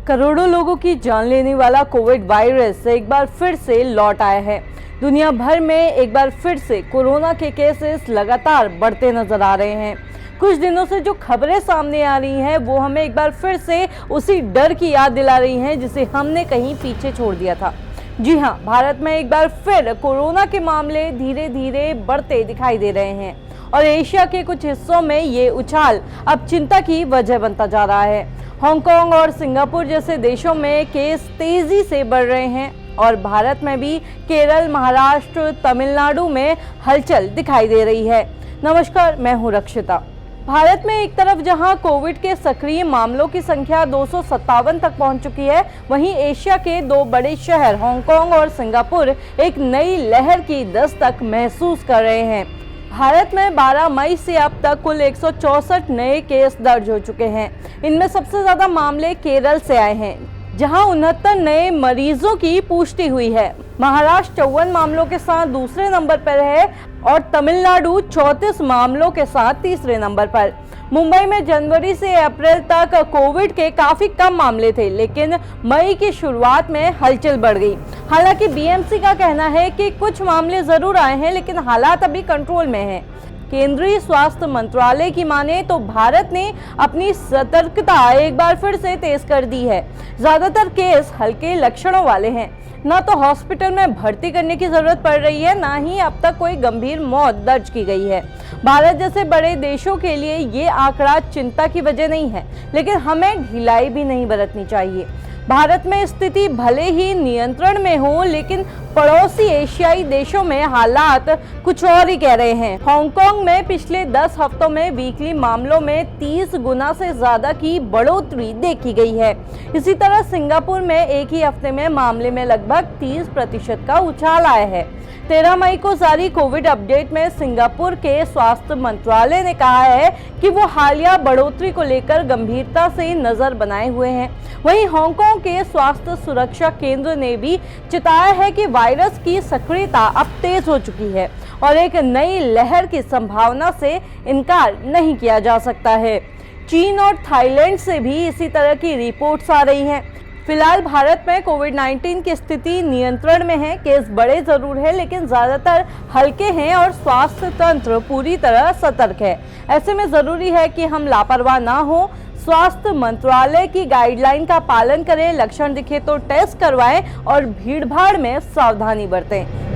करोड़ों लोगों की जान लेने वाला कोविड वायरस एक बार फिर से लौट आया है। दुनिया भर में एक बार फिर से कोरोना के केसेस लगातार बढ़ते नजर आ रहे हैं। कुछ दिनों से जो खबरें सामने आ रही हैं वो हमें एक बार फिर से उसी डर की याद दिला रही हैं जिसे हमने कहीं पीछे छोड़ दिया था। जी हाँ, भारत में एक बार फिर कोरोना के मामले धीरे धीरे बढ़ते दिखाई दे रहे हैं और एशिया के कुछ हिस्सों में ये उछाल अब चिंता की वजह बनता जा रहा है। हांगकांग और सिंगापुर जैसे देशों में केस तेजी से बढ़ रहे हैं और भारत में भी केरल, महाराष्ट्र, तमिलनाडु में हलचल दिखाई दे रही है। नमस्कार, मैं हूं रक्षिता। भारत में एक तरफ जहां कोविड के सक्रिय मामलों की संख्या 257 तक पहुंच चुकी है, वहीं एशिया के दो बड़े शहर हांगकांग और सिंगापुर एक नई लहर की दस्तक महसूस कर रहे हैं। भारत में 12 मई से अब तक कुल 164 नए केस दर्ज हो चुके हैं। इनमें सबसे ज्यादा मामले केरल से आए हैं, जहां 69 नए मरीजों की पुष्टि हुई है। महाराष्ट्र 54 मामलों के साथ दूसरे नंबर पर है और तमिलनाडु 34 मामलों के साथ तीसरे नंबर पर। मुंबई में जनवरी से अप्रैल तक कोविड के काफी कम मामले थे, लेकिन मई की शुरुआत में हलचल बढ़ गई। हालांकि बीएमसी का कहना है कि कुछ मामले जरूर आए हैं, लेकिन हालात अभी कंट्रोल में हैं। केंद्रीय स्वास्थ्य मंत्रालय की माने तो भारत ने अपनी सतर्कता एक बार फिर से तेज कर दी है। ज्यादातर केस हल्के लक्षणों वाले हैं। न तो हॉस्पिटल में भर्ती करने की जरूरत पड़ रही है, ना ही अब तक कोई गंभीर मौत दर्ज की गई है। भारत जैसे बड़े देशों के लिए ये आंकड़ा चिंता की वजह नहीं है, लेकिन हमें ढिलाई भी नहीं बरतनी चाहिए। भारत में स्थिति भले ही नियंत्रण में हो, लेकिन पड़ोसी एशियाई देशों में हालात कुछ और ही कह रहे हैं। हांगकांग में पिछले 10 हफ्तों में वीकली मामलों में 30 गुना से ज्यादा की बढ़ोतरी देखी गई है। इसी तरह सिंगापुर में एक ही हफ्ते में मामले में लगभग 30% का उछाल आया है। 13 मई को जारी कोविड अपडेट में सिंगापुर के स्वास्थ्य मंत्रालय ने कहा है कि वो हालिया बढ़ोतरी को लेकर गंभीरता से नजर बनाए हुए हैं। वहीं हांगकांग के स्वास्थ्य सुरक्षा केंद्र ने भी चिताया है कि वायरस की सक्रियता अब तेज हो चुकी है और एक नई लहर की संभावना से इनकार नहीं किया जा सकता है। चीन और थाईलैंड से भी इसी तरह की रिपोर्ट्स आ रही हैं। फिलहाल भारत में कोविड-19 की स्थिति नियंत्रण में है। केस बड़े जरूर है, लेकिन ज्यादातर हल्के हैं और स्वास्थ्य तंत्र पूरी तरह सतर्क है। ऐसे में जरूरी है कि हम लापरवाह ना हो, स्वास्थ्य मंत्रालय की गाइडलाइन का पालन करें, लक्षण दिखे तो टेस्ट करवाएं और भीड़भाड़ में सावधानी बरतें।